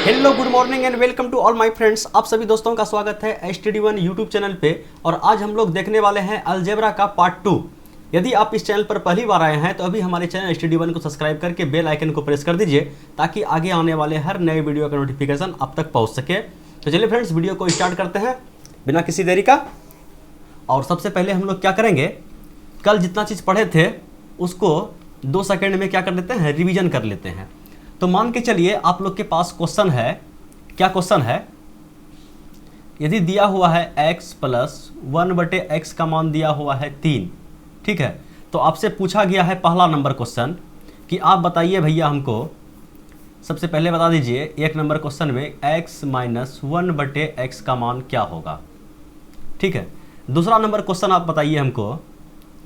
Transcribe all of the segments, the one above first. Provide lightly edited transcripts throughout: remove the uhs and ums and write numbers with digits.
Hello good morning and welcome to all my friends. आप सभी दोस्तों का स्वागत है STD1 यूट्यूब चैनल पे। और आज हम लोग देखने वाले हैं अलजेब्रा का पार्ट 2। यदि आप इस चैनल पर पहली बार आए हैं तो अभी हमारे चैनल STD1 को सब्सक्राइब करके बेल आइकन को प्रेस कर दीजिए ताकि आगे आने वाले हर नए वीडियो का नोटिफिकेशन आप तक पहुँच सके। तो चलिए फ्रेंड्स, वीडियो को स्टार्ट करते हैं बिना किसी देरी का। और सबसे पहले हम लोग क्या करेंगे, कल जितना चीज़ पढ़े थे उसको 2 सेकेंड में क्या कर लेते हैं, रिवीजन कर लेते हैं। तो मान के चलिए आप लोग के पास क्वेश्चन है। क्या क्वेश्चन है? यदि दिया हुआ है x प्लस 1/x का मान दिया हुआ है 3, ठीक है। तो आपसे पूछा गया है पहला नंबर क्वेश्चन कि आप बताइए भैया हमको, सबसे पहले बता दीजिए एक नंबर क्वेश्चन में x माइनस 1/x का मान क्या होगा, ठीक है। दूसरा नंबर क्वेश्चन आप बताइए हमको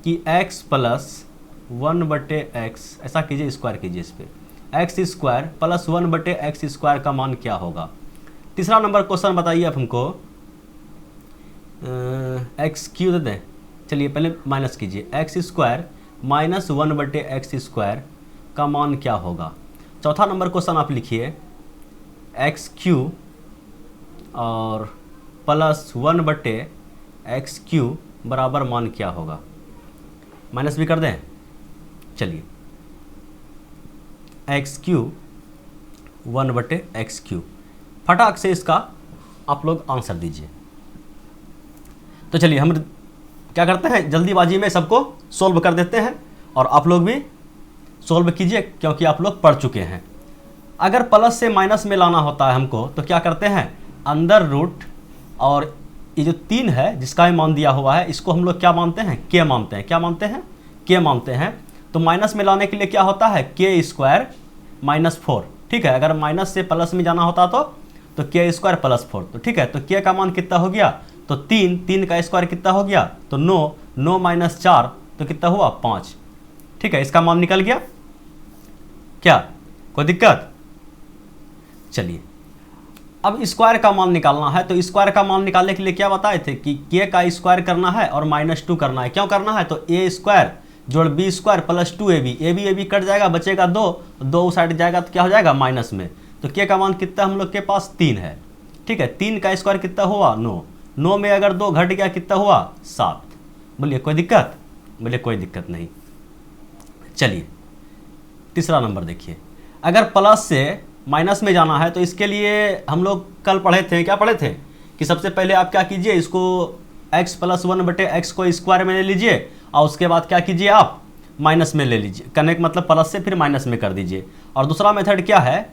कि x प्लस 1/x, ऐसा कीजिए, स्क्वायर कीजिए इस पर, x square plus 1/x square का मान क्या होगा। तीसरा नंबर क्वेश्चन बताइए आप हमको, एक्स क्यू दे दें, चलिए पहले माइनस कीजिए, x square minus 1/x square का मान क्या होगा। चौथा नंबर क्वेश्चन आप लिखिए एक्स क्यू और प्लस 1/x क्यू बराबर मान क्या होगा। माइनस भी कर दें, चलिए एक्स क्यू 1/x क्यू, फटाक से इसका आप लोग आंसर दीजिए। तो चलिए हम क्या करते हैं, जल्दीबाजी में सबको सोल्व कर देते हैं और आप लोग भी सोल्व कीजिए क्योंकि आप लोग पढ़ चुके हैं। अगर प्लस से माइनस में लाना होता है हमको तो क्या करते हैं, अंदर रूट, और ये जो 3 है जिसका ही मान दिया हुआ है इसको हम लोग क्या मानते हैं, के मानते हैं। क्या मानते हैं? के मानते हैं। तो माइनस में लाने के लिए क्या होता है, के स्क्वायर माइनस 4, ठीक है। अगर माइनस से प्लस में जाना होता तो के स्क्वायर प्लस 4, तो ठीक है। तो के का मान कितना हो गया, तो 3 का स्क्वायर कितना हो गया, तो 9 माइनस 4 तो कितना हुआ, 5, ठीक है। इसका मान निकल गया। क्या कोई दिक्कत? चलिए अब स्क्वायर का मान निकालना है। तो स्क्वायर का मान निकालने के लिए क्या बताए थे कि के का स्क्वायर करना है और -2 करना है। क्यों करना है, तो ए स्क्वायर जोड़ B square plus 2ab, A B cut जाएगा, बचेगा 2 उस साइड जाएगा तो क्या हो जाएगा, माइनस में। तो के का मान कितना हम लोग के पास 3 है, ठीक है। 3 का स्क्वायर कितना हुआ, 9 में अगर 2 घट गया कितना हुआ, 7। बोलिए कोई दिक्कत? बोलिए कोई दिक्कत नहीं। चलिए तीसरा नंबर देखिए, अगर प्लस से माइनस में जाना है तो इसके लिए हम लोग कल पढ़े थे, क्या पढ़े थे कि सबसे पहले आप क्या कीजिए, इसको x प्लस 1/x को स्क्वायर में ले लीजिए और उसके बाद क्या कीजिए, आप माइनस में ले लीजिए, कनेक्ट मतलब प्लस से फिर माइनस में कर दीजिए। और दूसरा मेथड क्या है,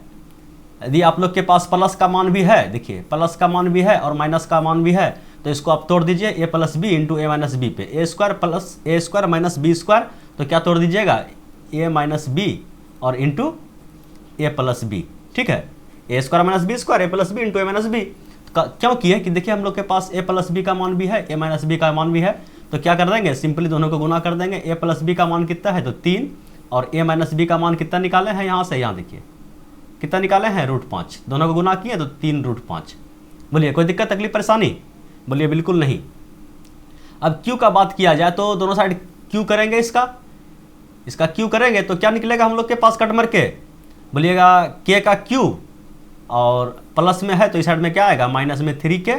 यदि आप लोग के पास प्लस का मान भी है, देखिए प्लस का मान भी है और माइनस का मान भी है, तो इसको आप तोड़ दीजिए a plus B into A minus B पे, A square plus A square minus B square, तो क्या तोड़ दीजिएगा, a माइनस बी और इंटू ए प्लस बी, ठीक है। A square minus B square, A plus B into A minus B. क्यों किए कि देखिए हम लोग के पास a प्लस बी का मान भी है, a माइनस बी का मान भी है, तो क्या कर देंगे, सिंपली दोनों को गुना कर देंगे। a प्लस बी का मान कितना है, तो 3, और a माइनस बी का मान कितना निकाले हैं यहाँ से, यहाँ देखिए कितना निकाले हैं, √5। दोनों को गुना किए तो 3√5। बोलिए कोई दिक्कत तकलीफ परेशानी? बोलिए बिल्कुल नहीं। अब q का बात किया जाए तो दोनों साइड q करेंगे, इसका q करेंगे तो क्या निकलेगा हम लोग के पास कट मर के, बोलिएगा k का q, और प्लस में है तो इस साइड में क्या आएगा, माइनस में 3k,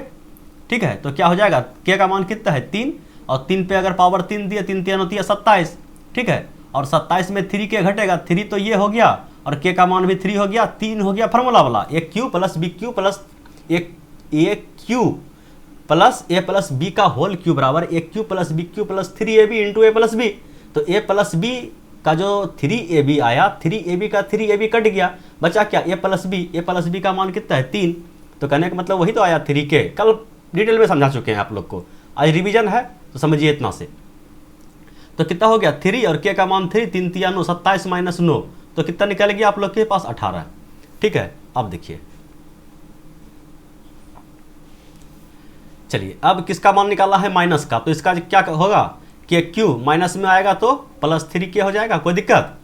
ठीक है। तो क्या हो जाएगा, k का मान कितना है, 3, और 3 पे अगर पावर 3 दिए, 3 3 होती है 27, ठीक है। और 27 में 3k घटेगा, 3 तो ये हो गया और k का मान भी 3 हो गया, 3 हो गया फार्मूला वाला, A cube plus B cube plus A cube plus A plus B का होल क्यू बराबर A cube plus B cube plus 3ab into A plus B. तो ए प्लस बी का जो 3ab आया, 3ab का 3ab cut गया, बचा क्या, a प्लस बी का मान कितना है, 3। तो कहने का मतलब वही तो आया 3k। कल डिटेल में समझा चुके हैं आप लोग को, आज रिवीजन है तो समझिए इतना से। तो कितना हो गया, 3 और k का मान 3, 3 3 9, 27 माइनस 9, तो कितना निकल गया आप लोग के पास, 18, ठीक है। अब देखिए, चलिए अब किसका मान निकाला है, माइनस का, तो इसका क्या होगा कि क्यू माइनस में आएगा तो प्लस 3k हो जाएगा। कोई दिक्कत?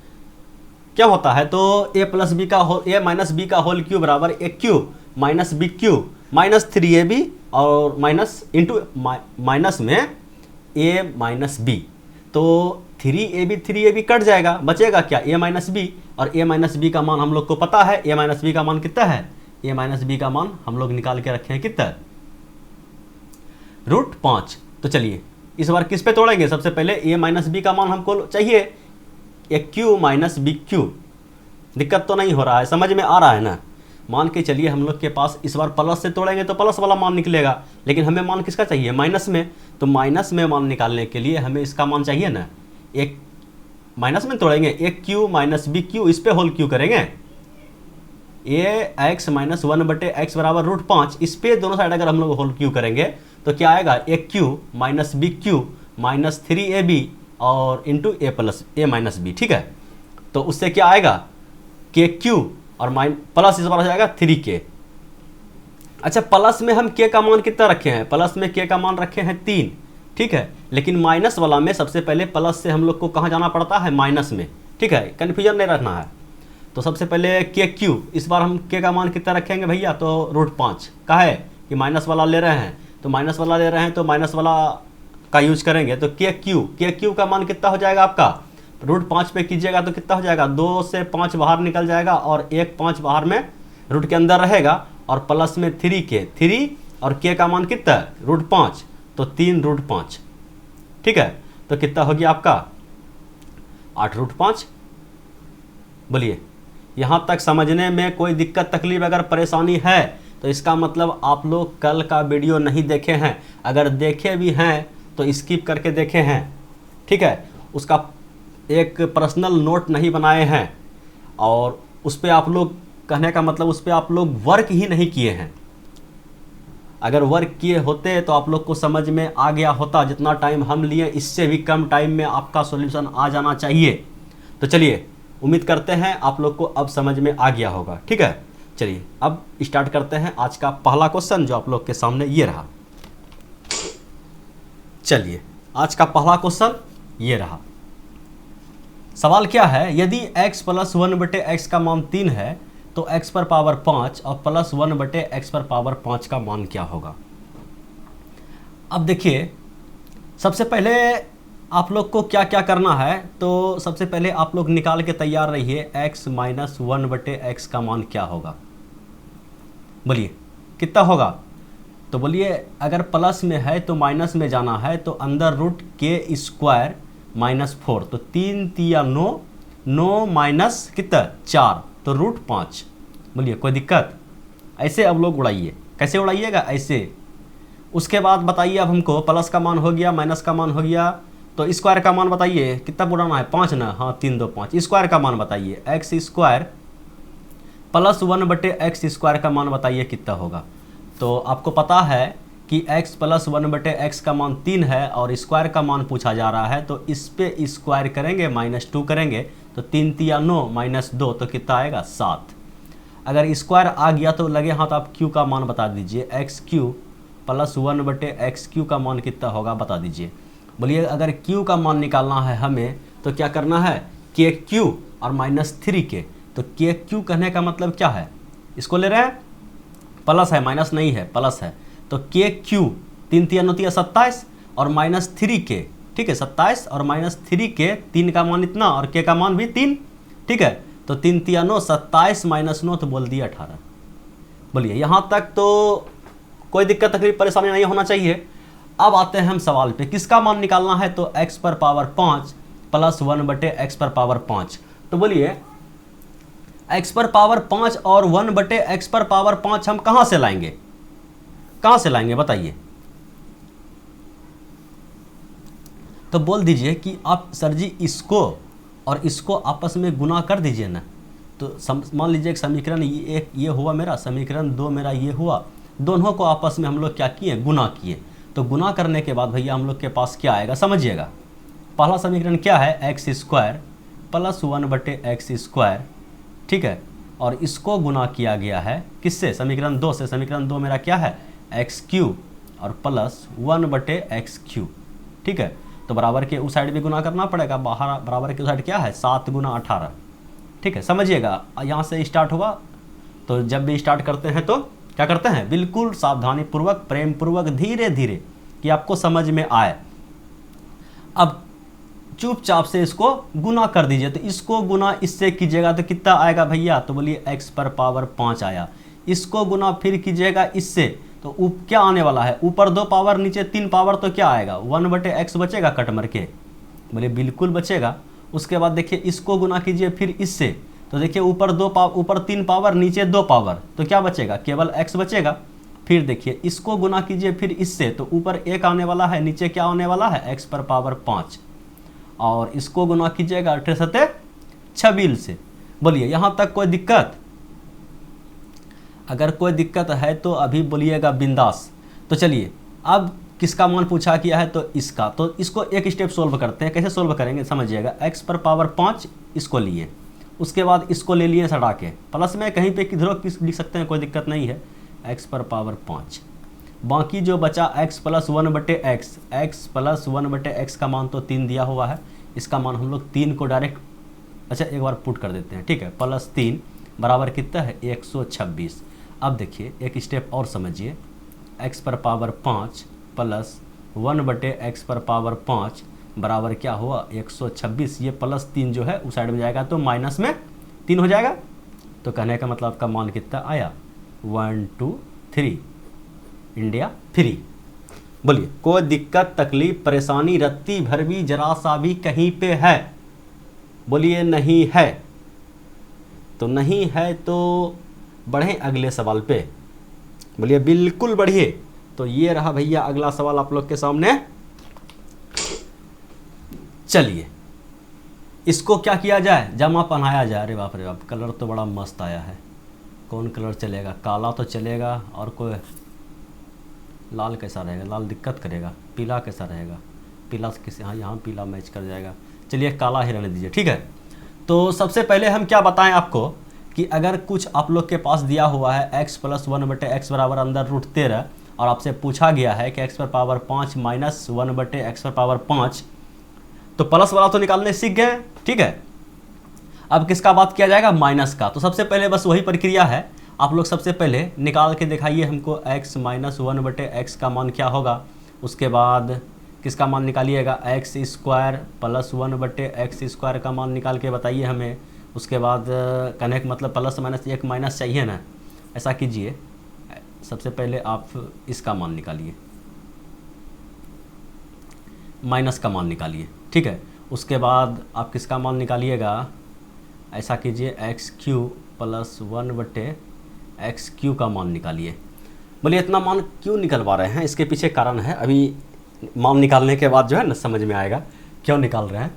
क्या होता है, तो a प्लस बी का होल, a माइनस बी का होल क्यू बराबर A cube minus B cube minus 3ab और माइनस इंटू माइनस में a माइनस बी, तो 3ab कट जाएगा, बचेगा क्या, a माइनस बी, और a माइनस बी का मान हम लोग को पता है, a माइनस बी का मान कितना है, a माइनस बी का मान हम लोग निकाल के रखे हैं कितना, √5। तो चलिए इस बार किस पे तोड़ेंगे, सबसे पहले a माइनस बी का मान हमको चाहिए, ए क्यू माइनस बी क्यू। दिक्कत तो नहीं हो रहा है, समझ में आ रहा है ना। मान के चलिए हम लोग के पास इस बार प्लस से तोड़ेंगे तो प्लस वाला मान निकलेगा, लेकिन हमें मान किसका चाहिए, माइनस में। तो माइनस में मान निकालने के लिए हमें इसका मान चाहिए ना, एक माइनस में तोड़ेंगे, ए क्यू माइनस बी क्यू, इस पे होल क्यू करेंगे, ए एक्स माइनस 1/x बराबर √5। इस पे दोनों साइड अगर हम लोग होल क्यू करेंगे तो क्या आएगा, A cube minus B cube minus 3ab और into A plus A minus B. ठीक है, तो उससे क्या आएगा, के क्यू और प्लस इस बार हो जाएगा 3k। अच्छा, प्लस में हम के का मान कितना रखे हैं, प्लस में के का मान रखे हैं 3। ठीक है, लेकिन माइनस वाला में सबसे पहले प्लस से हम लोग को कहाँ जाना पड़ता है, माइनस में। ठीक है, कन्फ्यूजन नहीं रखना है। तो सबसे पहले के क्यू, इस बार हम के का मान कितना रखेंगे भैया, तो √5 का है कि माइनस वाला ले रहे हैं, तो माइनस वाला ले रहे हैं तो माइनस वाला का यूज करेंगे। तो के क्यू का मान कितना हो जाएगा आपका, √5 पे कीजिएगा तो कितना हो जाएगा, 2 से 5 बाहर निकल जाएगा और 1 5 बाहर में रूट के अंदर रहेगा, और प्लस में 3 और के का मान कितना है, √5, तो 3√5। ठीक है, तो कितना हो गया आपका 8√5। बोलिए, यहाँ तक समझने में कोई दिक्कत तकलीफ अगर परेशानी है तो इसका मतलब आप लोग कल का वीडियो नहीं देखे हैं, अगर देखे भी हैं तो स्किप करके देखे हैं। ठीक है, उसका एक पर्सनल नोट नहीं बनाए हैं, और उस पर आप लोग, कहने का मतलब उस पर आप लोग वर्क ही नहीं किए हैं। अगर वर्क किए होते तो आप लोग को समझ में आ गया होता, जितना टाइम हम लिए इससे भी कम टाइम में आपका सॉल्यूशन आ जाना चाहिए। तो चलिए, उम्मीद करते हैं आप लोग को अब समझ में आ गया होगा। ठीक है, चलिए अब स्टार्ट करते हैं आज का पहला क्वेश्चन जो आप लोग के सामने ये रहा। चलिए, आज का पहला क्वेश्चन ये रहा। सवाल क्या है, यदि x + 1/x का मान 3 है तो x पर पावर 5 और प्लस 1/x पर पावर 5 का मान क्या होगा। अब देखिए, सबसे पहले आप लोग को क्या क्या करना है, तो सबसे पहले आप लोग निकाल के तैयार रहिए, x - 1/x का मान क्या होगा। बोलिए कितना होगा, तो बोलिए अगर प्लस में है तो माइनस में जाना है, तो अंदर √k² -4, तो 3 3 9, 9 माइनस कितना 4, तो √5। बोलिए कोई दिक्कत, ऐसे अब लोग उड़ाइए। कैसे उड़ाइएगा, ऐसे। उसके बाद बताइए, अब हमको प्लस का मान हो गया, माइनस का मान हो गया, तो स्क्वायर का मान बताइए कितना बुलाना है, 5 ना, हाँ 3 2 5। स्क्वायर का मान बताइए, x² प्लस 1/x² का मान बताइए कितना होगा। तो आपको पता है कि x + 1/x का मान 3 है और स्क्वायर का मान पूछा जा रहा है, तो इस पे स्क्वायर करेंगे, -2 करेंगे, तो 3 3 9 -2, तो कितना आएगा 7। अगर स्क्वायर आ गया तो लगे हाथ आप q का मान बता दीजिए, x³ + 1/x³ का मान कितना होगा बता दीजिए। बोलिए अगर q का मान निकालना है हमें तो क्या करना है, kq और -3k। तो kq कहने का मतलब क्या है, इसको ले रहे हैं, प्लस है, माइनस नहीं है, प्लस है, तो kq 3 3 9 27 और -3k। ठीक है, 27 और -3k, 3 का मान इतना और k का मान भी 3। ठीक है, तो 3 3 9 27 -9, तो बोल दिया 18। बोलिए यहाँ तक तो कोई दिक्कत तकलीफ परेशानी नहीं होना चाहिए। अब आते हैं हम सवाल पे, किसका मान निकालना है, तो x पर पावर 5 प्लस 1/x पर पावर 5। तो बोलिए x पर पावर 5 और 1/x पर पावर 5 हम कहां से लाएंगे, कहां से लाएंगे बताइए। तो बोल दीजिए कि आप सर जी इसको और इसको आपस में गुना कर दीजिए ना। तो मान लीजिए एक समीकरण ये हुआ मेरा, समीकरण 2 मेरा ये हुआ, दोनों को आपस में हम लोग क्या किए, गुना किए। तो गुना करने के बाद भैया हम लोग के पास क्या आएगा, समझिएगा। पहला समीकरण क्या है, x² प्लस 1/x²। ठीक है, और इसको गुना किया गया है किससे, समीकरण 2 से। समीकरण 2 मेरा क्या है, x³ और प्लस 1/x³। ठीक है, तो बराबर के उस साइड भी गुना करना पड़ेगा, बाहर बराबर के उस साइड क्या है, 7 × 18। ठीक है, समझिएगा, यहाँ से स्टार्ट होगा। तो जब भी स्टार्ट करते हैं तो क्या करते हैं, बिल्कुल सावधानी पूर्वक, प्रेम पूर्वक, धीरे धीरे, कि आपको समझ में आए। अब चुपचाप से इसको गुना कर दीजिए। तो इसको गुना इससे कीजिएगा तो कितना आएगा भैया, तो बोलिए x पर पावर 5 आया। इसको गुना फिर कीजिएगा इससे, तो क्या आने वाला है, ऊपर 2 पावर नीचे 3 पावर, तो क्या आएगा 1/x बचेगा कट मर के, बोले बिल्कुल बचेगा। उसके बाद देखिए इसको गुना कीजिए फिर इससे, तो देखिए ऊपर 3 पावर नीचे 2 पावर, तो क्या बचेगा केवल x बचेगा। फिर देखिए इसको गुना कीजिए फिर इससे, तो ऊपर 1 आने वाला है, नीचे क्या आने वाला है x पर पावर 5, और इसको गुना कीजिएगा 8 सते 26 से। बोलिए यहाँ तक कोई दिक्कत? अगर कोई दिक्कत है तो अभी बोलिएगा बिंदास। तो चलिए अब किसका मान पूछा किया है, तो इसका, तो इसको एक स्टेप सोल्व करते हैं। कैसे सोल्व करेंगे समझिएगा, x पर पावर 5 इसको लिए, उसके बाद इसको ले लिए सटा के, प्लस में कहीं पे किधरों लिख सकते हैं, कोई दिक्कत नहीं है, x पर पावर 5, बाकी जो बचा x plus 1/x, x plus 1/x का मान तो 3 दिया हुआ है, इसका मान हम लोग 3 को डायरेक्ट, अच्छा एक बार पुट कर देते हैं, ठीक है, प्लस 3 बराबर कितना है 126। अब देखिए एक स्टेप और समझिए, x पर पावर 5 प्लस 1/x पर पावर 5 बराबर क्या हुआ 126, ये प्लस 3 जो है उस साइड में जाएगा तो माइनस में 3 हो जाएगा। तो कहने का मतलब आपका मान कितना आया 1 2 3, इंडिया 3। बोलिए कोई दिक्कत तकलीफ परेशानी रत्ती भर भी जरा सा भी कहीं पे है? बोलिए नहीं है। तो नहीं है तो बढ़े अगले सवाल पे, बोलिए बिल्कुल बढ़िए। तो ये रहा भैया अगला सवाल आप लोग के सामने। चलिए इसको क्या किया जाए, जमा पहनाया जाए। अरे बाप रे बाप, कलर तो बड़ा मस्त आया है। कौन कलर चलेगा? काला तो चलेगा, और कोई लाल कैसा रहेगा? लाल दिक्कत करेगा। पीला कैसा रहेगा? पीला किसी, हाँ यहाँ पीला मैच कर जाएगा। चलिए काला ही रहने दीजिए, ठीक है। तो सबसे पहले हम क्या बताएं आपको कि अगर कुछ आप लोग के पास दिया हुआ है x प्लस 1/x बराबर अंदर √13, और आपसे पूछा गया है कि x पर पावर 5 माइनस 1/x पर पावर 5, तो प्लस वाला तो निकालने सीख गए, ठीक है। अब किसका बात किया जाएगा? माइनस का। तो सबसे पहले बस वही प्रक्रिया है, आप लोग सबसे पहले निकाल के दिखाइए हमको x माइनस 1/x का मान क्या होगा। उसके बाद किसका मान निकालिएगा? x स्क्वायर प्लस 1/x² का मान निकाल के बताइए हमें। उसके बाद कहने का मतलब प्लस माइनस एक माइनस चाहिए ना, ऐसा कीजिए, सबसे पहले आप इसका मान निकालिए, माइनस का मान निकालिए, ठीक है। उसके बाद आप किसका मान निकालिएगा? ऐसा कीजिए x³ प्लस 1/x³ का मान निकालिए। बोलिए इतना मान क्यों निकलवा रहे हैं? इसके पीछे कारण है, अभी मान निकालने के बाद जो है ना समझ में आएगा क्यों निकाल रहे हैं।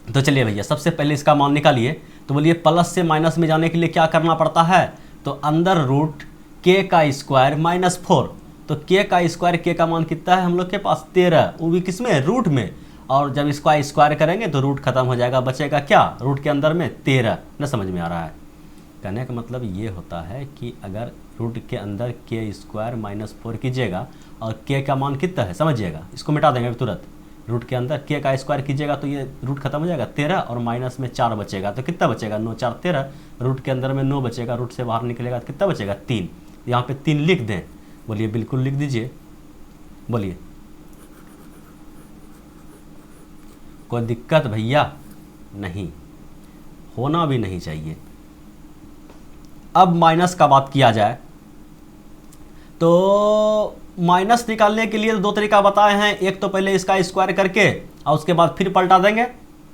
तो चलिए भैया सबसे पहले इसका मान निकालिए। तो बोलिए प्लस से माइनस में जाने के लिए क्या करना पड़ता है? तो अंदर रूट k का स्क्वायर माइनस 4, तो k का स्क्वायर, k का मान कितना है हम लोग के पास 13, वो भी किस में? रूट में। और जब इसका स्क्वायर करेंगे तो रूट खत्म हो जाएगा, बचेगा क्या? रूट के अंदर में 13। न समझ में आ रहा है? कहने का मतलब ये होता है कि अगर रूट के अंदर k स्क्वायर माइनस 4 कीजिएगा और k का मान कितना है समझिएगा, इसको मिटा देंगे तुरंत। रूट के अंदर k का स्क्वायर कीजिएगा तो ये रूट खत्म हो जाएगा 13, और माइनस में 4 बचेगा, तो कितना बचेगा? 9 4 13, रूट के अंदर में 9 बचेगा, रूट से बाहर निकलेगा तो कितना बचेगा? 3। यहाँ पे 3 लिख दें। बोलिए बिल्कुल लिख दीजिए। बोलिए कोई दिक्कत भैया? नहीं, होना भी नहीं चाहिए। अब माइनस का बात किया जाए तो माइनस निकालने के लिए दो तरीका बताए हैं। एक तो पहले इसका स्क्वायर करके और उसके बाद फिर पलटा देंगे,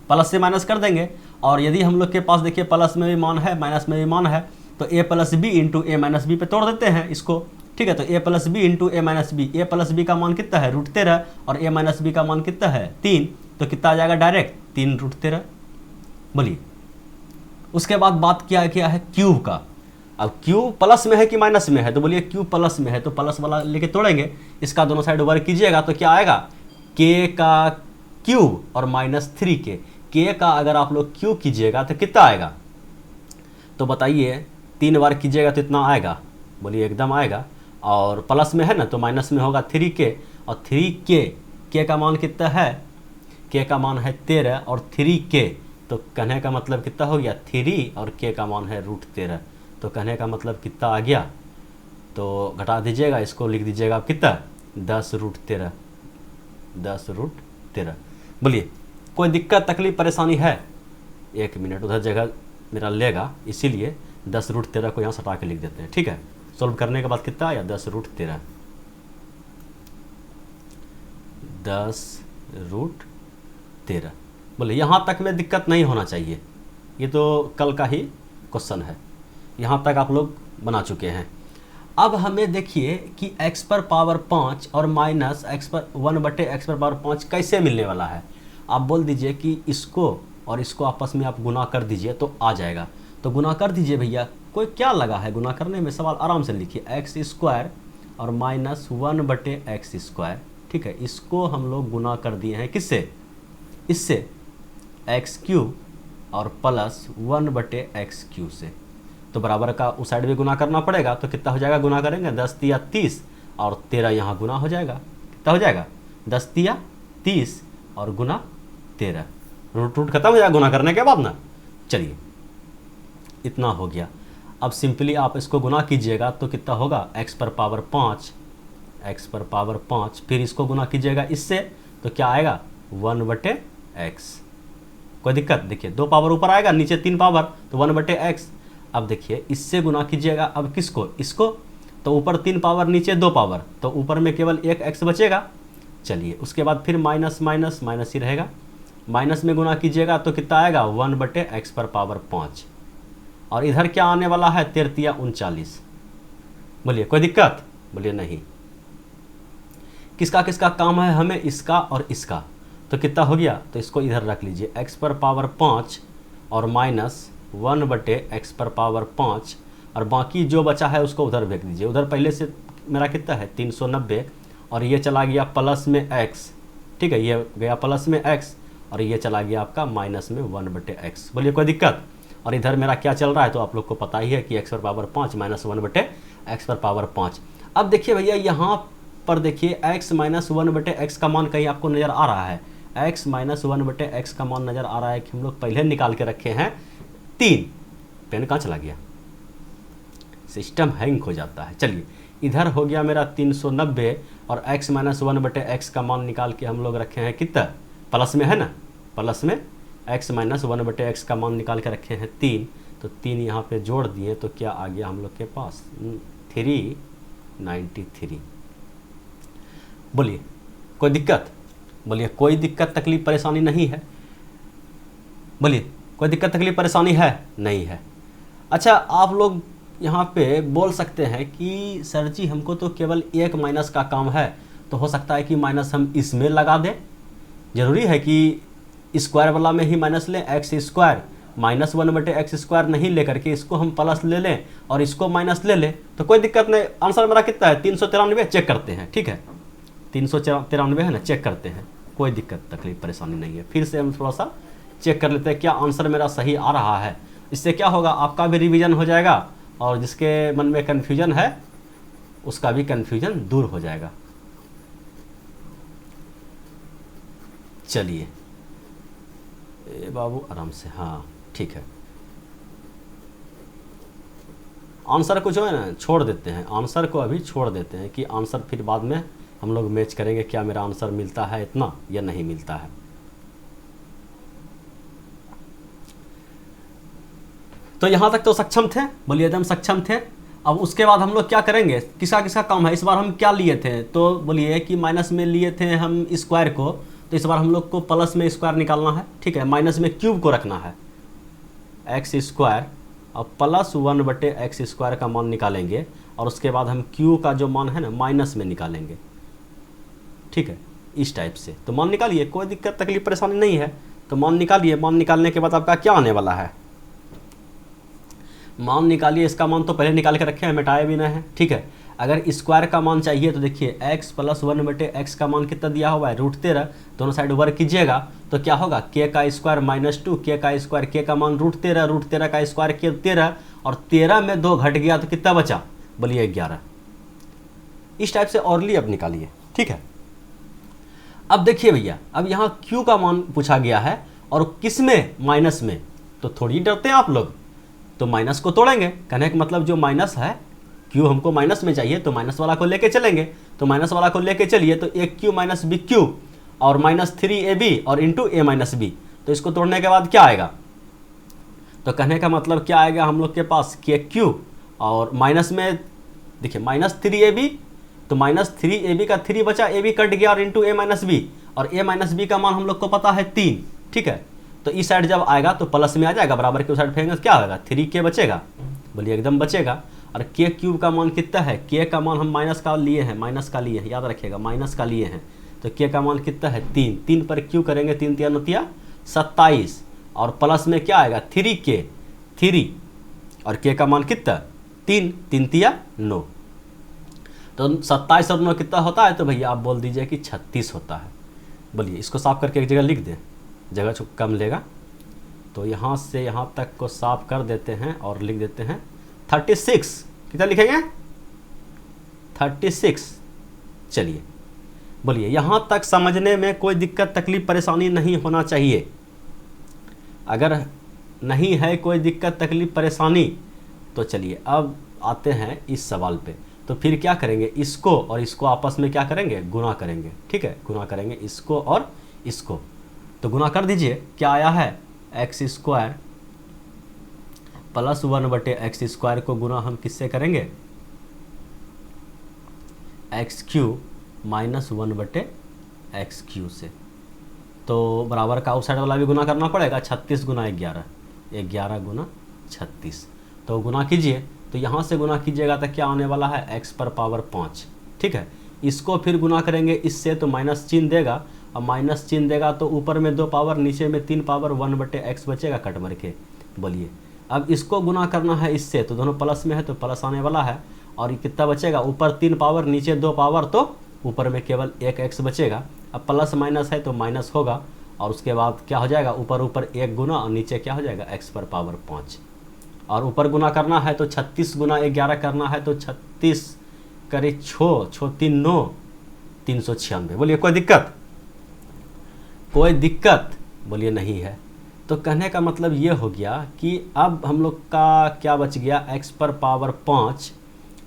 प्लस से माइनस कर देंगे। और यदि हम लोग के पास देखिए प्लस में भी मान है माइनस में भी मान है, तो a plus B into A minus B पे तोड़ देते हैं इसको, ठीक है। तो a plus B into A minus B, A plus B का मान कितना है? √13, और a माइनस बी का मान कितना है? 3, तो कितना आ जाएगा? डायरेक्ट 3√13। बोलिए उसके बाद बात किया गया है क्यूब का। अब क्यूब प्लस में है कि माइनस में है? तो बोलिए क्यूब प्लस में है, तो प्लस वाला लेके तोड़ेंगे, इसका दोनों साइड वर्क कीजिएगा तो क्या आएगा? k का क्यूब और माइनस 3k। k का अगर आप लोग क्यूब कीजिएगा तो कितना आएगा? तो बताइए 3 बार कीजिएगा तो इतना आएगा? बोलिए एकदम आएगा। और प्लस में है ना तो माइनस में होगा 3k, और 3k, k का मान कितना है? k का मान है 13 और 3k, तो कहने का मतलब कितना हो गया? 3, और k का मान है √13, तो कहने का मतलब कितना आ गया? तो घटा दीजिएगा, इसको लिख दीजिएगा आप कितना? 10√13, 10√13। बोलिए कोई दिक्कत तकलीफ परेशानी है? 1 मिनट, उधर जगह मेरा लेगा, इसीलिए 10√13 को यहाँ सटा के लिख देते हैं, ठीक है। सोल्व करने के बाद कितना आया 10√13, 10√13। बोले यहाँ तक में दिक्कत नहीं होना चाहिए, ये तो कल का ही क्वेश्चन है, यहाँ तक आप लोग बना चुके हैं। अब हमें देखिए कि x पर पावर 5 और माइनस x पर 1/x पर पावर 5 कैसे मिलने वाला है। आप बोल दीजिए कि इसको और इसको आपस में आप गुना कर दीजिए तो आ जाएगा। तो गुना कर दीजिए भैया, कोई क्या लगा है गुना करने में, सवाल आराम से लिखिए। x² और माइनस 1/x², ठीक है। इसको हम लोग गुना कर दिए हैं किससे, इससे x³ और प्लस 1/x³ से। तो बराबर का उस साइड भी गुना करना पड़ेगा, तो कितना हो जाएगा, गुना करेंगे 10 तिया 30 और 13 यहाँ गुना हो जाएगा। कितना हो जाएगा 10 तिया 30 और गुना 13, रूट खत्म हो जाएगा गुना करने के बाद ना। चलिए इतना हो गया। अब सिंपली आप इसको गुना कीजिएगा तो कितना होगा, x पर पावर 5, x पर पावर 5, फिर इसको गुना कीजिएगा इससे तो क्या आएगा 1/x। कोई दिक्कत, देखिए 2 पावर ऊपर आएगा, नीचे 3 पावर, तो 1/x। अब देखिए इससे गुना कीजिएगा, अब किसको, इसको, तो ऊपर 3 पावर नीचे 2 पावर, तो ऊपर में केवल एक x बचेगा। चलिए उसके बाद फिर माइनस माइनस माइनस ही रहेगा, माइनस में गुना कीजिएगा तो कितना आएगा 1/x पर पावर 5, और इधर क्या आने वाला है 13 × 39। बोलिए कोई दिक्कत, बोलिए नहीं। किसका किसका काम है हमें, इसका और इसका, तो कितना हो गया, तो इसको इधर रख लीजिए, x पर पावर 5 और माइनस 1/x पर पावर 5, और बाकी जो बचा है उसको उधर भेज दीजिए। उधर पहले से मेरा कितना है 390, और ये चला गया प्लस में x, ठीक है, ये गया प्लस में x और ये चला गया आपका माइनस में 1/x। बोलिए कोई दिक्कत। और इधर मेरा क्या चल रहा है तो आप लोग को पता ही है कि x पर पावर 5 माइनस 1/x पर पावर 5। अब देखिए भैया यहाँ पर देखिए x माइनस 1/x का मान कहीं आपको नज़र आ रहा है, x माइनस 1/x का मान नज़र आ रहा है कि हम लोग पहले निकाल के रखे हैं 3। पेन कहाँ चला गया, सिस्टम हैंग हो जाता है। चलिए इधर हो गया मेरा 390 और x माइनस 1/x का मान निकाल के हम लोग रखे हैं कितना, प्लस में है ना, प्लस में x माइनस 1/x का मान निकाल के रखे हैं 3, तो 3 यहाँ पे जोड़ दिए तो क्या आ गया हम लोग के पास 393। बोलिए कोई दिक्कत, बोलिए कोई दिक्कत तकलीफ परेशानी नहीं है, बोलिए कोई दिक्कत तकलीफ परेशानी है, नहीं है। अच्छा आप लोग यहाँ पे बोल सकते हैं कि सर जी हमको तो केवल एक माइनस का काम है, तो हो सकता है कि माइनस हम इसमें लगा दें, ज़रूरी है कि स्क्वायर वाला में ही माइनस लें, x² माइनस 1/x² नहीं लेकर के इसको हम प्लस ले लें और इसको माइनस ले लें, तो कोई दिक्कत नहीं। आंसर मेरा कितना है 393, चेक करते हैं, ठीक है 393 है ना, चेक करते हैं, कोई दिक्कत तकलीफ परेशानी नहीं है। फिर से हम थोड़ा सा चेक कर लेते हैं क्या आंसर मेरा सही आ रहा है। इससे क्या होगा, आपका भी रिवीजन हो जाएगा और जिसके मन में कन्फ्यूजन है उसका भी कन्फ्यूजन दूर हो जाएगा। चलिए बाबू आराम से, हाँ ठीक है। आंसर को जो है ना छोड़ देते हैं, आंसर को अभी छोड़ देते हैं कि आंसर फिर बाद में हम लोग मैच करेंगे, क्या मेरा आंसर मिलता है इतना या नहीं मिलता है। तो यहाँ तक तो सक्षम थे, बोलिए एकदम सक्षम थे। अब उसके बाद हम लोग क्या करेंगे, किसका किसका काम है, इस बार हम क्या लिए थे, तो बोलिए कि माइनस में लिए थे हम स्क्वायर को, तो इस बार हम लोग को प्लस में स्क्वायर निकालना है, ठीक है, माइनस में क्यूब को रखना है, x² और प्लस 1/x² का मान निकालेंगे, और उसके बाद हम q का जो मान है ना माइनस में निकालेंगे, ठीक है, इस टाइप से। तो मान निकालिए, कोई दिक्कत तकलीफ परेशानी नहीं है, तो मान निकालिए। मान निकालने के बाद आपका क्या आने वाला है, मान निकालिए। इसका मान तो पहले निकाल के रखे हैं, मिटाए भी नहीं है, ठीक है। अगर स्क्वायर का मान चाहिए तो देखिए x प्लस 1/x का मान कितना दिया हुआ है √13, दोनों साइड वर्क कीजिएगा तो क्या होगा k का स्क्वायर माइनस 2, k का स्क्वायर, k का मान √13, √13 का स्क्वायर k 13, और 13 में 2 घट गया तो कितना बचा, बोलिए 11। इस टाइप से औरली अब निकालिए, ठीक है। अब देखिए भैया, अब यहाँ q का मान पूछा गया है और किस में, माइनस में, तो थोड़ी डरते हैं आप लोग, तो माइनस को तोड़ेंगे। कहने का मतलब जो माइनस है, क्यू हमको माइनस में चाहिए तो माइनस वाला को लेके चलेंगे, तो माइनस वाला को लेके चलिए, तो एक क्यू माइनस बी क्यू और -3ab और इंटू a माइनस बी, तो इसको तोड़ने के बाद क्या आएगा, तो कहने का मतलब क्या आएगा हम लोग के पास के क्यूब, और माइनस में देखिए -3ab, तो -3ab का 3 बचा, ए बी कट गया और इंटू ए माइनस बी, और ए माइनस बी का मान हम लोग को पता है 3। ठीक है, तो इस साइड जब आएगा तो प्लस में आ जाएगा, बराबर के उस साइड फेंकेंगे तो क्या होगा 3k बचेगा, बोलिए एकदम बचेगा। और के क्यूब का मान कितना है, के का मान हम माइनस का लिए हैं, याद रखिएगा माइनस का लिए हैं, तो के का मान कितना है 3, 3 पर क्यू करेंगे 3 3 9 27, और प्लस में क्या आएगा 3k, 3, और के का मान कितना 3, 3 3 9, तो 27 और 9 कितना होता है, तो भैया आप बोल दीजिए कि 36 होता है। बोलिए इसको साफ करके एक जगह लिख दें, जगह जो कम लेगा, तो यहाँ से यहाँ तक को साफ कर देते हैं और लिख देते हैं 36। कितना लिखेंगे 36। चलिए बोलिए यहाँ तक समझने में कोई दिक्कत तकलीफ परेशानी नहीं होना चाहिए। अगर नहीं है कोई दिक्कत तकलीफ परेशानी तो चलिए अब आते हैं इस सवाल पे। तो फिर क्या करेंगे, इसको और इसको आपस में क्या करेंगे, गुना करेंगे। ठीक है, गुना करेंगे इसको और इसको, तो गुना कर दीजिए। क्या आया है x² प्लस 1/x² को गुना हम किससे करेंगे, x³ माइनस 1/x³ से, तो बराबर का आउटसाइड वाला भी गुना करना पड़ेगा। 36 गुना 11, 11 गुना 36, तो गुना कीजिए। तो यहाँ से गुना कीजिएगा तो क्या आने वाला है x पर पावर 5। ठीक है, इसको फिर गुना करेंगे इससे तो माइनस चिन्ह देगा, और माइनस चिन्ह देगा तो ऊपर में 2 पावर नीचे में 3 पावर 1/x बचेगा कट मर के। बोलिए अब इसको गुना करना है इससे, तो दोनों प्लस में है तो प्लस आने वाला है, और ये कितना बचेगा, ऊपर 3 पावर नीचे 2 पावर, तो ऊपर में केवल 1 x बचेगा। अब प्लस माइनस है तो माइनस होगा, और उसके बाद क्या हो जाएगा, ऊपर ऊपर 1 गुना और नीचे क्या हो जाएगा x पर पावर 5, और ऊपर गुना करना है तो 36 गुना 11 करना है, तो 36 करे 6 3 9 396। बोलिए कोई दिक्कत, कोई दिक्कत बोलिए नहीं है। तो कहने का मतलब ये हो गया कि अब हम लोग का क्या बच गया, x पर पावर 5।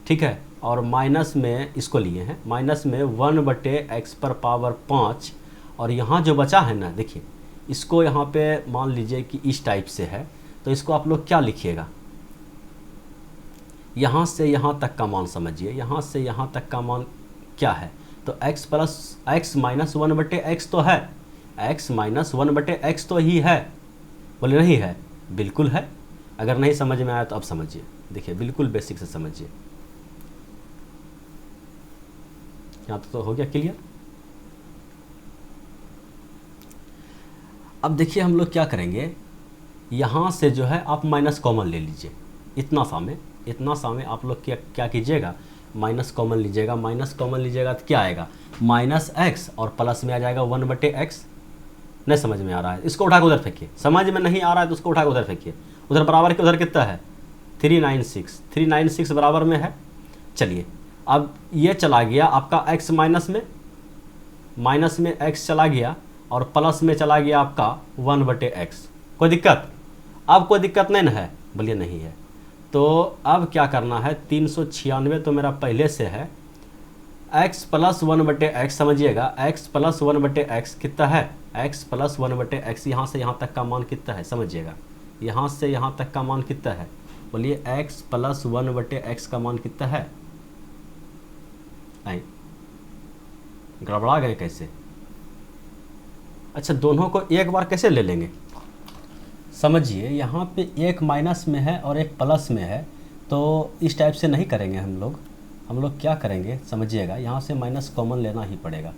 ठीक है, और माइनस में इसको लिए हैं, माइनस में 1/x पर पावर 5, और यहाँ जो बचा है ना, देखिए इसको यहाँ पे मान लीजिए कि इस टाइप से है, तो इसको आप लोग क्या लिखिएगा, यहाँ से यहाँ तक का मान समझिए, यहाँ से यहाँ तक का मान क्या है, तो x माइनस 1/x तो है, x माइनस 1/x तो ही है। बोले नहीं है, बिल्कुल है। अगर नहीं समझ में आया तो अब समझिए, देखिए बिल्कुल बेसिक से समझिए। यहाँ तो हो गया क्लियर। अब देखिए हम लोग क्या करेंगे, यहाँ से जो है आप माइनस कॉमन ले लीजिए, इतना सा में आप लोग क्या कीजिएगा, माइनस कॉमन लीजिएगा। माइनस कॉमन लीजिएगा तो क्या आएगा, -x, और प्लस में आ जाएगा 1/x। नहीं समझ में आ रहा है, इसको उठा के उधर फेंकिए। समझ में नहीं आ रहा है तो उसको उठा के उधर फेंकिए। उधर बराबर के उधर कितना है 396 बराबर में है। चलिए अब ये चला गया आपका x माइनस में x चला गया, और प्लस में चला गया आपका 1/x। कोई दिक्कत, अब कोई दिक्कत नहीं ना है, बोलिए नहीं है। तो अब क्या करना है, 396 तो मेरा पहले से है, x प्लस 1/x समझिएगा, x प्लस 1/x कितना है, x प्लस 1/x, यहाँ से यहाँ तक का मान कितना है समझिएगा, यहाँ से यहाँ तक का मान कितना है, बोलिए x प्लस 1/x का मान कितना है। आई गड़बड़ा गए कैसे, अच्छा दोनों को एक बार कैसे ले लेंगे, समझिए यहाँ पे एक माइनस में है और एक प्लस में है, तो इस टाइप से नहीं करेंगे हम लोग क्या करेंगे समझिएगा, यहाँ से माइनस कॉमन लेना ही पड़ेगा।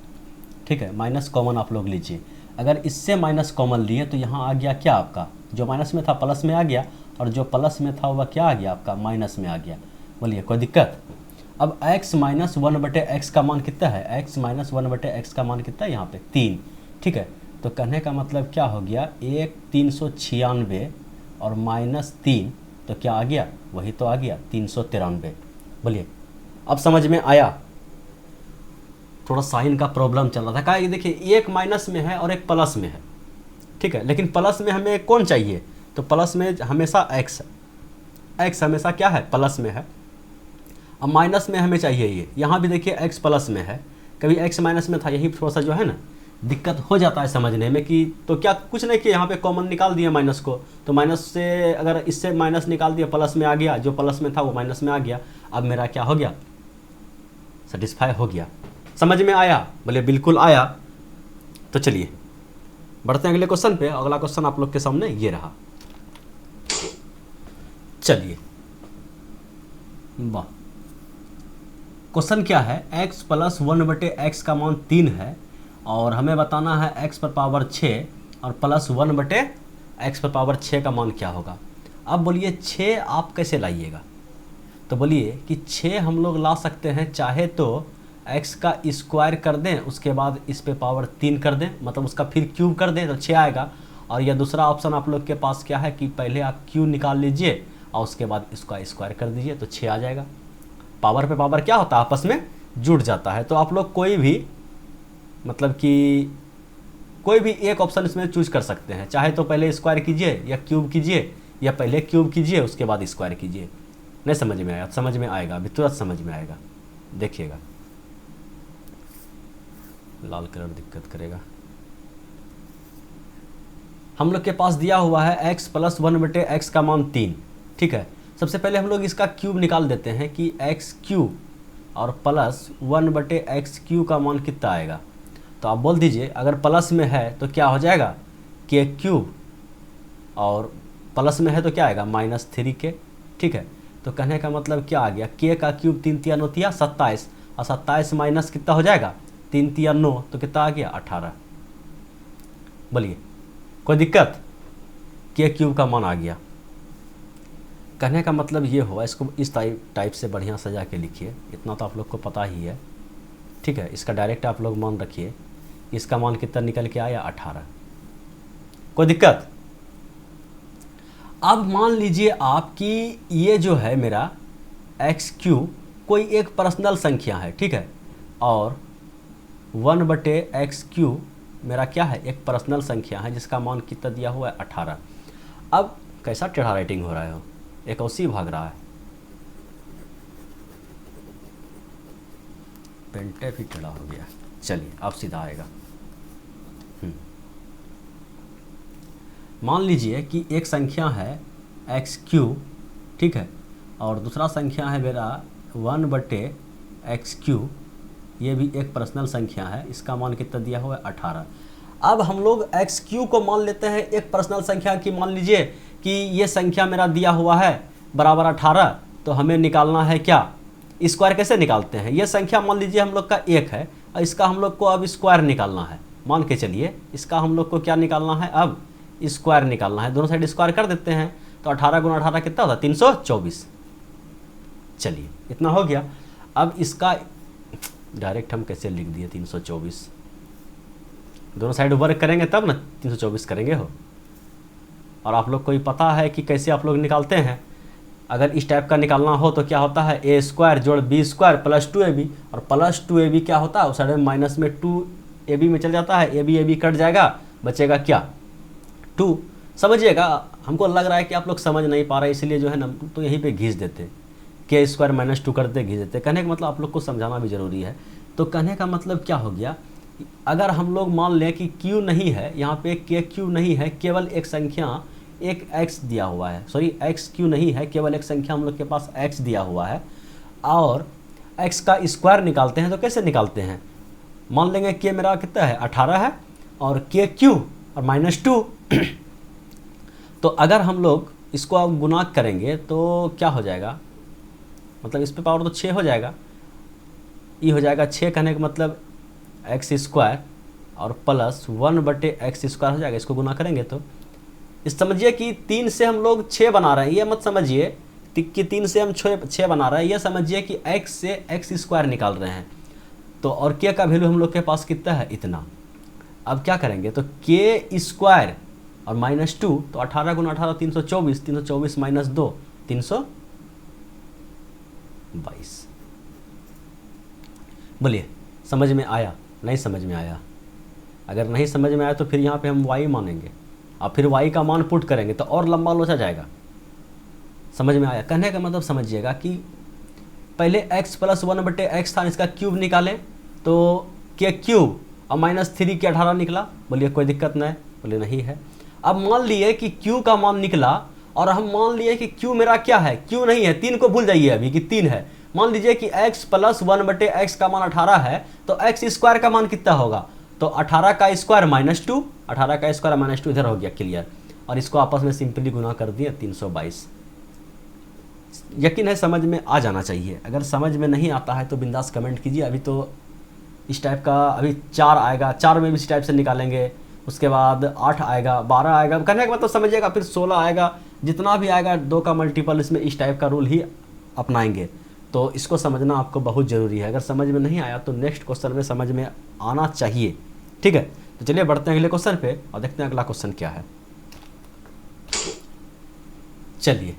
ठीक है, माइनस कॉमन आप लोग लीजिए। अगर इससे माइनस कॉमन लिए तो यहाँ आ गया क्या, आपका जो माइनस में था प्लस में आ गया, और जो प्लस में था वह क्या आ गया, आपका माइनस में आ गया। बोलिए कोई दिक्कत। अब x माइनस 1/x का मान कितना है, x माइनस 1/x का मान कितना है यहाँ पे 3। ठीक है, तो कहने का मतलब क्या हो गया, 396 और -3, तो क्या आ गया, वही तो आ गया 393। बोलिए अब समझ में आया। थोड़ा साइन का प्रॉब्लम चल रहा था, कहा देखिए एक माइनस में है और एक प्लस में है। ठीक है, लेकिन प्लस में हमें कौन चाहिए, तो प्लस में हमेशा x हमेशा क्या है, प्लस में है। अब माइनस में हमें चाहिए ये, यहाँ भी देखिए x प्लस में है, कभी x माइनस में था, यही थोड़ा सा जो है ना दिक्कत हो जाता है समझने में कि तो क्या कुछ नहीं कि यहाँ पे कॉमन निकाल दिया माइनस को, तो माइनस से अगर इससे माइनस निकाल दिया प्लस में आ गया, जो प्लस में था वो माइनस में आ गया, अब मेरा क्या हो गया, सेटिस्फाई हो गया। समझ में आया? बोले बिल्कुल आया। तो चलिए बढ़ते हैं अगले क्वेश्चन पे। अगला क्वेश्चन आप लोग के सामने ये रहा। चलिए वाह, क्वेश्चन क्या है, x प्लस 1/x का मान 3 है और हमें बताना है x पर पावर 6 और प्लस 1/x पर पावर 6 का मान क्या होगा। अब बोलिए 6 आप कैसे लाइएगा, तो बोलिए कि 6 हम लोग ला सकते हैं, चाहे तो x का स्क्वायर कर दें, उसके बाद इस पे पावर 3 कर दें, मतलब उसका फिर क्यूब कर दें तो 6 आएगा। और यह दूसरा ऑप्शन आप लोग के पास क्या है कि पहले आप क्यूब निकाल लीजिए और उसके बाद इसका स्क्वायर कर दीजिए तो 6 आ जाएगा। पावर पे पावर क्या होता है, आपस में जुड़ जाता है। तो आप लोग कोई भी मतलब कि कोई भी एक ऑप्शन इसमें चूज कर सकते हैं, चाहे तो पहले स्क्वायर कीजिए या क्यूब कीजिए, या पहले क्यूब कीजिए उसके बाद स्क्वायर कीजिए। नहीं समझ में आया? समझ में आएगा, अभी तुरंत समझ में आएगा, देखिएगा। लाल कलर दिक्कत करेगा। हम लोग के पास दिया हुआ है x प्लस 1/x का मान 3, ठीक है। सबसे पहले हम लोग इसका क्यूब निकाल देते हैं कि x क्यूब और प्लस 1/x क्यूब का मान कितना आएगा। तो आप बोल दीजिए, अगर प्लस में है तो क्या हो जाएगा k क्यूब, और प्लस में है तो क्या आएगा -3k, ठीक है। तो कहने का मतलब क्या आ गया, k का क्यूब 3 तिया 9 तिया 27, और 27 माइनस कितना हो जाएगा 3 तिया 9, तो कितना आ गया 18। बोलिए कोई दिक्कत, k क्यूब का मान आ गया। कहने का मतलब ये हुआ, इसको इस टाइप से बढ़िया सजा के लिखिए, इतना तो आप लोग को पता ही है, ठीक है। इसका डायरेक्ट आप लोग मान रखिए, इसका मान कितना निकल के आया 18। कोई दिक्कत? अब मान लीजिए आप कि ये जो है मेरा एक्स क्यूब कोई एक पर्सनल संख्या है, ठीक है, और 1/x क्यूब मेरा क्या है, एक पर्सनल संख्या है जिसका मान कितना दिया हुआ है 18। अब कैसा टेढ़ा राइटिंग हो रहा है, एक औसी भाग रहा है, पेंटे भी टेढ़ा हो गया। चलिए अब सीधा आएगा। मान लीजिए कि एक संख्या है एक्स क्यूब, ठीक है, और दूसरा संख्या है मेरा 1/x क्यूब, ये भी एक पर्सनल संख्या है, इसका मान कितना दिया हुआ है 18। अब हम लोग एक्स क्यूब को मान लेते हैं एक पर्सनल संख्या की, मान लीजिए कि ये संख्या मेरा दिया हुआ है बराबर 18, तो हमें निकालना है क्या, स्क्वायर कैसे निकालते हैं। ये संख्या मान लीजिए हम लोग का 1 है और इसका हम लोग को अब स्क्वायर निकालना है, मान के चलिए इसका हम लोग को क्या निकालना है, अब स्क्वायर निकालना है। दोनों साइड स्क्वायर कर देते हैं तो 18 गुना 18 कितना होता है 324। चलिए इतना हो गया। अब इसका डायरेक्ट हम कैसे लिख दिए 324, दोनों साइड वर्क करेंगे तब ना 324 करेंगे हो। और आप लोग को ही पता है कि कैसे आप लोग निकालते हैं, अगर इस टाइप का निकालना हो तो क्या होता है a स्क्वायर जोड़ b स्क्वायर प्लस 2ab, और प्लस 2ab क्या होता है उस साइड में माइनस में 2ab में चल जाता है, ab कट जाएगा, बचेगा क्या 2। समझिएगा, हमको लग रहा है कि आप लोग समझ नहीं पा रहे, इसलिए जो है ना तो यहीं पे घिस देते, के स्क्वायर माइनस 2 करते घिस देते। कहने का मतलब आप लोग को समझाना भी ज़रूरी है। तो कहने का मतलब क्या हो गया, अगर हम लोग मान लें कि क्यू नहीं है यहाँ पे, के क्यू नहीं है, केवल एक संख्या एक x दिया हुआ है, सॉरी एक्स क्यू नहीं है, केवल एक संख्या हम लोग के पास x दिया हुआ है, और x का स्क्वायर निकालते हैं तो कैसे निकालते हैं, मान लेंगे के मेरा कितना है 18 है और के क्यू और -2 तो अगर हम लोग इसको अब गुना करेंगे तो क्या हो जाएगा, मतलब इस पे पावर तो 6 हो जाएगा, ये हो जाएगा 6, कहने का मतलब एक्स स्क्वायर और प्लस 1/x स्क्वायर हो जाएगा। इसको गुना करेंगे तो इस समझिए कि 3 से हम लोग 6 बना रहे हैं, ये मत समझिए कि 3 से हम 6 बना रहे हैं, ये समझिए कि x से x स्क्वायर निकाल रहे हैं। तो और k का वैल्यू हम लोग के पास कितना है इतना। अब क्या करेंगे तो k स्क्वायर और -2, तो 18 गुना 18 324, 324 माइनस 2 322। बोलिए समझ में आया, नहीं समझ में आया? अगर नहीं समझ में आया तो फिर यहाँ पे हम y मानेंगे और फिर y का मान पुट करेंगे तो और लंबा लोचा जाएगा। समझ में आया? कहने का मतलब समझिएगा कि पहले x प्लस 1/x था, इसका क्यूब निकालें तो k क्यूब अब -3 के 18 निकला, बोलिए कोई दिक्कत नहीं, बोलिए नहीं है। अब मान लिए कि q का मान निकला और हम मान लिए कि q मेरा क्या है, q नहीं है, 3 को भूल जाइए अभी कि 3 है। मान लीजिए कि x + 1/x का मान 18 है, तो x स्क्वायर का मान कितना होगा, तो 18 का स्क्वायर -2, 18 का स्क्वायर -2 इधर हो गया क्लियर, और इसको आपस में सिंपली गुना कर दिए 322। यकीन है समझ में आ जाना चाहिए। अगर समझ में नहीं आता है तो बिंदास कमेंट कीजिए। अभी तो इस टाइप का अभी 4 आएगा, 4 में भी इस टाइप से निकालेंगे, उसके बाद 8 आएगा, 12 आएगा, कहने का मतलब समझिएगा, फिर 16 आएगा, जितना भी आएगा 2 का मल्टीपल इसमें इस टाइप का रूल ही अपनाएंगे। तो इसको समझना आपको बहुत ज़रूरी है। अगर समझ में नहीं आया तो नेक्स्ट क्वेश्चन में समझ में आना चाहिए, ठीक है। तो चलिए बढ़ते हैं अगले क्वेश्चन पे और देखते हैं अगला क्वेश्चन क्या है। चलिए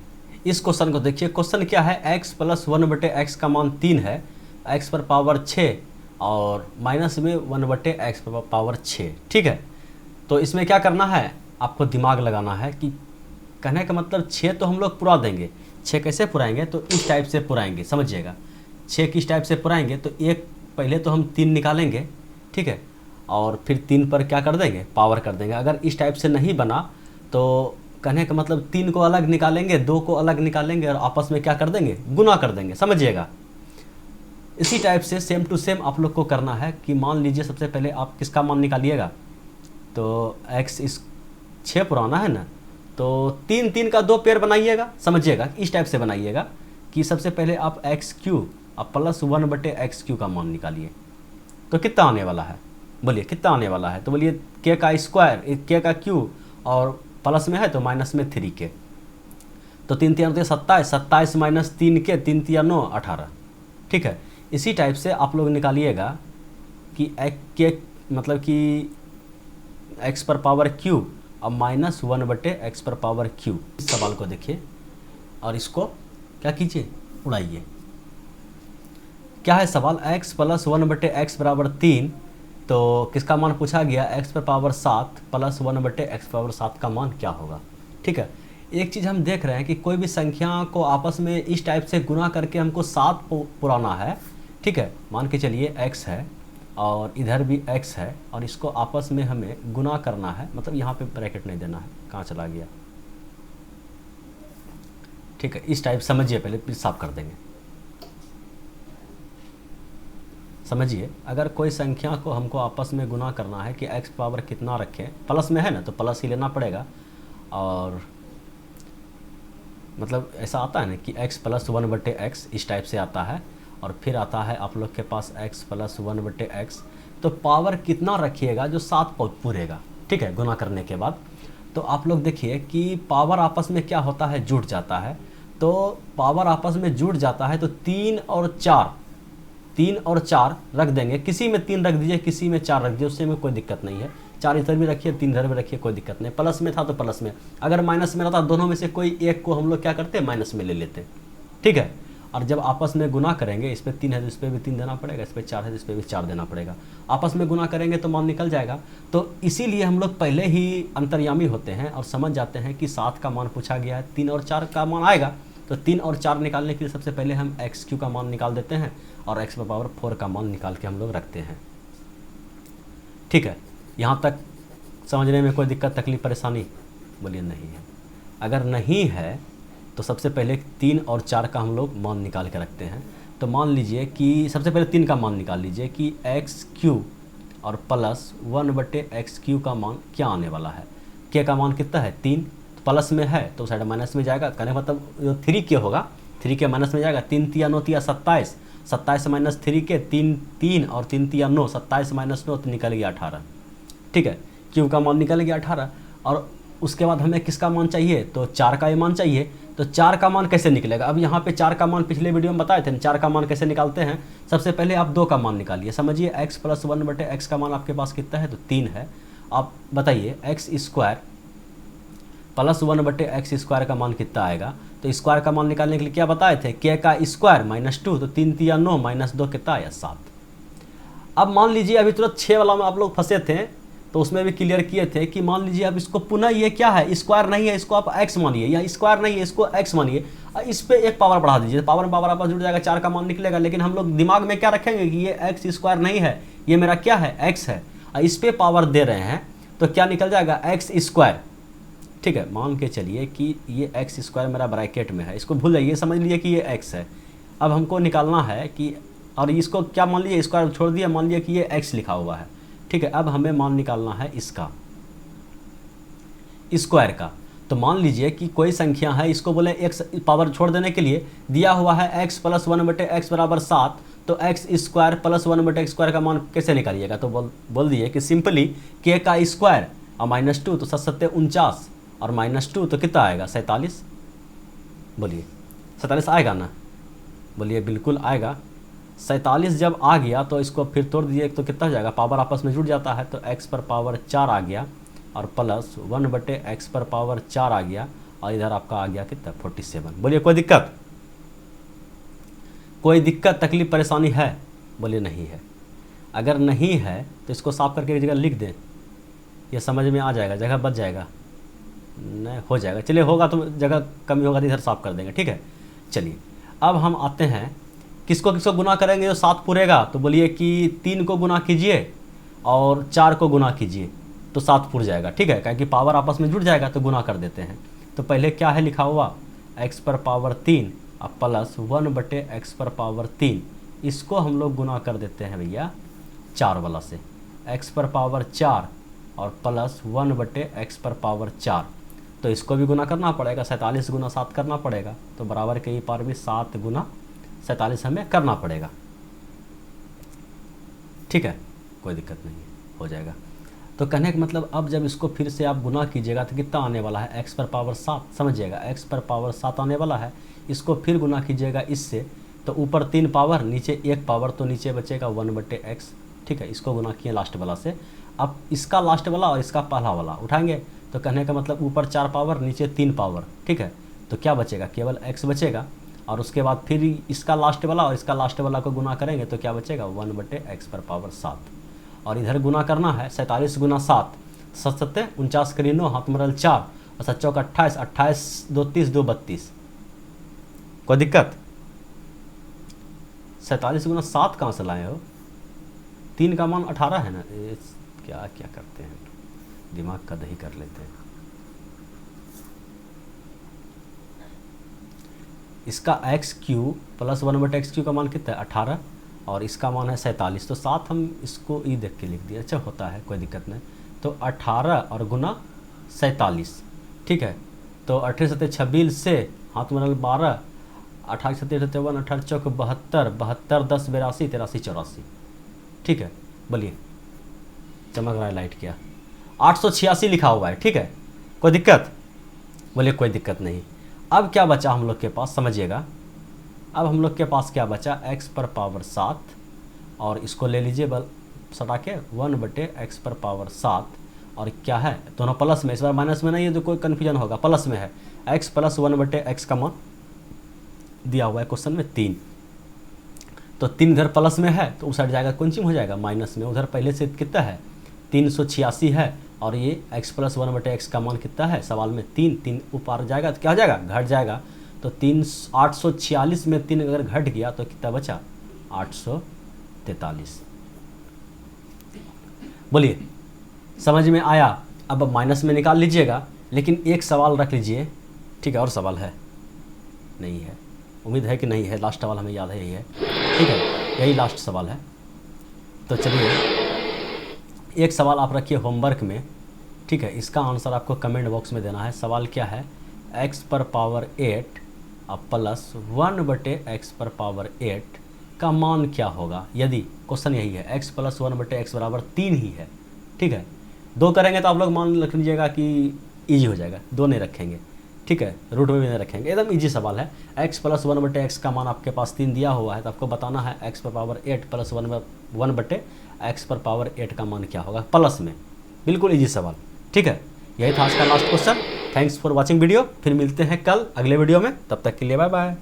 इस क्वेश्चन को देखिए। क्वेश्चन क्या है, x + 1/x का मान 3 है, x पर पावर 6 और माइनस में 1/x पर पावर 6, ठीक है। तो इसमें क्या करना है, आपको दिमाग लगाना है कि कहने का मतलब 6 तो हम लोग पुरा देंगे। 6 कैसे पुराएंगे, तो इस टाइप से पुराएंगे, समझिएगा। 6 किस टाइप से पुराएंगे, तो एक पहले तो हम 3 निकालेंगे, ठीक है, और फिर 3 पर क्या कर देंगे, पावर कर देंगे। अगर इस टाइप से नहीं बना तो कहने का मतलब 3 को अलग निकालेंगे, 2 को अलग निकालेंगे और आपस में क्या कर देंगे, गुना कर देंगे, समझिएगा। इसी टाइप से सेम टू सेम आप लोग को करना है कि मान लीजिए सबसे पहले आप किसका मान निकालिएगा, तो x इस 6 पुराना है ना, तो 3 का 2 पेयर बनाइएगा, समझिएगा। इस टाइप से बनाइएगा कि सबसे पहले आप x³ अब + 1/x³ का मान निकालिए, तो कितना आने वाला है, बोलिए कितना आने वाला है, तो बोलिए k का स्क्वायर, k का क्यू, और प्लस में है तो माइनस में 3k, तो 3 3 27, 27 - 3k, 3 3 9, 18, ठीक है। इसी टाइप से आप लोग निकालिएगा कि k मतलब कि x पर पावर q अब -1/x पर पावर q। इस सवाल को देखिए और इसको क्या कीजिए, उड़ाइए। क्या है सवाल, x + 1/x = 3, तो किसका मान पूछा गया, x पर पावर 7 + 1/x पावर 7 का मान क्या होगा, ठीक है। एक चीज़ हम देख रहे हैं कि कोई भी संख्या को आपस में इस टाइप से गुना करके हमको 7 पुराना है, ठीक है। मान के चलिए x है और इधर भी x है और इसको आपस में हमें गुना करना है, मतलब यहाँ पे ब्रैकेट नहीं देना है, कहाँ चला गया, ठीक है। इस टाइप समझिए, पहले फिर साफ कर देंगे, समझिए। अगर कोई संख्या को हमको आपस में गुना करना है कि x पावर कितना रखें, प्लस में है ना तो प्लस ही लेना पड़ेगा, और मतलब ऐसा आता है ना कि x + 1/x इस टाइप से आता है, और फिर आता है आप लोग के पास x + 1/x, तो पावर कितना रखिएगा जो 7 पूरेगा, ठीक है, गुना करने के बाद। तो आप लोग देखिए कि पावर आपस में क्या होता है, जुड़ जाता है। तो पावर आपस में जुड़ जाता है तो 3 और 4 रख देंगे, किसी में 3 रख दीजिए, किसी में 4 रख दीजिए, उससे में कोई दिक्कत नहीं है। 4 इधर भी रखिए, 3 इधर भी रखिए, कोई दिक्कत नहीं। प्लस में था तो प्लस में, अगर माइनस में रहता दोनों में से कोई एक को हम लोग क्या करते हैं, माइनस में ले लेते, ठीक है। और जब आपस में गुना करेंगे, इस पर 3 है तो इस पर भी 3 देना पड़ेगा, इस पर 4 है तो इस पर भी 4 देना पड़ेगा, आपस में गुना करेंगे तो मान निकल जाएगा। तो इसीलिए हम लोग पहले ही अंतर्यामी होते हैं और समझ जाते हैं कि 7 का मान पूछा गया है, 3 और 4 का मान आएगा, तो 3 और 4 निकालने के लिए सबसे पहले हम x³ का मान निकाल देते हैं और x पर पावर 4 का मान निकाल के हम लोग रखते हैं, ठीक है। यहाँ तक समझने में कोई दिक्कत, तकलीफ, परेशानी, बोलिए नहीं है। अगर नहीं है तो सबसे पहले 3 और 4 का हम लोग मान निकाल के रखते हैं। तो मान लीजिए कि सबसे पहले 3 का मान निकाल लीजिए कि x³ और प्लस 1/x³ का मान क्या आने वाला है। k का मान कितना है, 3, तो प्लस में है तो साइड माइनस में जाएगा, कहने मतलब जो 3k होगा, 3k माइनस में जाएगा, 3 3 9 27, 27 - 3k, 3 3 और 3 3 9, 27 - 9 तो निकल गया 18, ठीक है। q का मान निकल गया 18, और उसके बाद हमें किसका मान चाहिए, तो 4 का ही मान चाहिए। तो 4 का मान कैसे निकलेगा, अब यहाँ पे 4 का मान पिछले वीडियो में बताए थे, 4 का मान कैसे निकालते हैं। सबसे पहले आप 2 का मान निकालिए, समझिए x + 1/x का मान आपके पास कितना है, तो 3 है। आप बताइए x² + 1/x² का मान कितना आएगा, तो स्क्वायर का मान निकालने के लिए क्या बताए थे, k का स्क्वायर -2, तो 3 3 9 -2 कितना आया, 7। अब मान लीजिए अभी तुरंत 6 वाला में आप लोग फंसे थे, तो उसमें भी क्लियर किए थे कि मान लीजिए अब इसको पुनः ये क्या है, स्क्वायर नहीं है, इसको आप x मानिए, या स्क्वायर नहीं है इसको x मानिए, इस पे एक पावर बढ़ा दीजिए, पावर में पावर आपस जुड़ जाएगा, 4 का मान निकलेगा। लेकिन हम लोग दिमाग में क्या रखेंगे कि ये x² नहीं है, ये मेरा क्या है, x है। और इस पे पावर दे रहे हैं तो क्या निकल जाएगा एक्स स्क्वायर। ठीक है, मान के चलिए कि ये एक्स स्क्वायर मेरा ब्रैकेट में है, इसको भूल जाइए, समझ लीजिए कि ये एक्स है। अब हमको निकालना है कि, और इसको क्या मान लीजिए स्क्वायर छोड़ दिया, मान लिया कि ये एक्स लिखा हुआ है। ठीक है, अब हमें मान निकालना है इसका स्क्वायर का। तो मान लीजिए कि कोई संख्या है, इसको बोले एक्स पावर छोड़ देने के लिए दिया हुआ है एक्स प्लस 1/x बराबर 7, तो x square plus 1/x square का मान कैसे निकालिएगा? तो बोल दिए कि सिंपली के का स्क्वायर और -2 तो 7 49 और -2 तो कितना आएगा 47। बोलिए 47 आएगा ना? बोलिए बिल्कुल आएगा। 47 जब आ गया तो इसको फिर तोड़ दीजिए तो कितना हो जाएगा, पावर आपस में जुड़ जाता है, तो x पर पावर 4 आ गया और प्लस 1/x पर पावर 4 आ गया और इधर आपका आ गया कितना 47। बोलिए कोई दिक्कत, कोई दिक्कत तकलीफ परेशानी है? बोलिए नहीं है। अगर नहीं है तो इसको साफ करके एक जगह लिख दें, ये समझ में आ जाएगा, जगह बच जाएगा। नहीं हो जाएगा, चलिए होगा तो जगह कमी होगा तो इधर साफ कर देंगे। ठीक है, चलिए अब हम आते हैं किसको किसको गुना करेंगे जो 7 पूरेगा। तो बोलिए कि 3 को गुना कीजिए और 4 को गुना कीजिए तो 7 पूर जाएगा। ठीक है, क्योंकि पावर आपस में जुड़ जाएगा तो गुना कर देते हैं। तो पहले क्या है लिखा हुआ, x पर पावर 3 और प्लस 1/x पर पावर 3, इसको हम लोग गुना कर देते हैं भैया 4 वाला से, x पर पावर 4 और प्लस 1/x पर पावर 4, तो इसको भी गुना करना पड़ेगा, 47 गुना 7 करना पड़ेगा, तो बराबर के ही पार भी 7 गुना 47 हमें करना पड़ेगा। ठीक है, कोई दिक्कत नहीं है, हो जाएगा। तो कहने का मतलब अब जब इसको फिर से आप गुना कीजिएगा तो कितना आने वाला है, x पर पावर 7, समझिएगा x पर पावर 7 आने वाला है। इसको फिर गुना कीजिएगा इससे, तो ऊपर 3 पावर नीचे 1 पावर, तो नीचे बचेगा 1/x। ठीक है, इसको गुना किए लास्ट वाला से। अब इसका लास्ट वाला और इसका पहला वाला उठाएंगे तो कहने का मतलब ऊपर 4 पावर नीचे 3 पावर। ठीक है, तो क्या बचेगा, केवल x बचेगा। और उसके बाद फिर इसका लास्ट वाला और इसका लास्ट वाला को गुना करेंगे तो क्या बचेगा 1/x पर पावर 7। और इधर गुना करना है 47 गुना 7, 7 49 करी 9, हाथ मरल 4 और 7 चौक 28, 28 2 30 2 32। कोई दिक्कत? 47 गुना 7 कहाँ से लाए हो? 3 का मान 18 है ना। क्या क्या करते हैं, दिमाग का दही कर लेते हैं। इसका x³ प्लस 1/x³ का मान कितना है 18 और इसका मान है 47, तो 7 हम इसको ई देख के लिख दिए। अच्छा होता है, कोई दिक्कत नहीं। तो 18 और गुना 47। ठीक है, तो 18 7 26 से हाथ मरल 12, 28 7 51, 18 चौक 72, 72 10 82 83 84। ठीक है, बोलिए चमक रहा है लाइट क्या, 886 लिखा हुआ है। ठीक है, कोई दिक्कत? बोलिए कोई दिक्कत नहीं। अब क्या बचा हम लोग के पास, समझिएगा। अब हम लोग के पास क्या बचा, x पर पावर 7 और इसको ले लीजिए बल सटा के 1/x पर पावर 7 और क्या है दोनों प्लस में, इस बार माइनस में नहीं है तो कोई कन्फ्यूजन होगा, प्लस में है। x प्लस 1/x का मान दिया हुआ है क्वेश्चन में 3, तो 3 इधर प्लस में है तो उस साइड जाएगा कौन चीज हो जाएगा माइनस में। उधर पहले से कितना है 386 है और ये x प्लस 1/x का मान कितना है सवाल में 3 ऊपर जाएगा तो क्या हो जाएगा घट जाएगा। तो 846 में 3 अगर घट गया तो कितना बचा 843। बोलिए समझ में आया? अब माइनस में निकाल लीजिएगा, लेकिन एक सवाल रख लीजिए। ठीक है, और सवाल है? नहीं है, उम्मीद है कि नहीं है। लास्ट सवाल हमें याद है यही है। ठीक है, यही लास्ट सवाल है। तो चलिए एक सवाल आप रखिए होमवर्क में। ठीक है, इसका आंसर आपको कमेंट बॉक्स में देना है। सवाल क्या है, x पर पावर 8 और प्लस 1/x पर पावर 8 का मान क्या होगा यदि, क्वेश्चन यही है, x प्लस 1/x बराबर 3 ही है। ठीक है, 2 करेंगे तो आप लोग मान रख लीजिएगा कि ईजी हो जाएगा, 2 नहीं रखेंगे। ठीक है, रूट में भी नहीं रखेंगे, एकदम इजी सवाल है। x प्लस 1/x का मान आपके पास 3 दिया हुआ है, तो आपको बताना है x पर पावर 8 प्लस 1/x पर पावर 8 का मान क्या होगा प्लस में। बिल्कुल इजी सवाल। ठीक है, यही था आज का last question. Thanks for watching video. फिर मिलते हैं कल अगले वीडियो में, तब तक के लिए बाय बाय।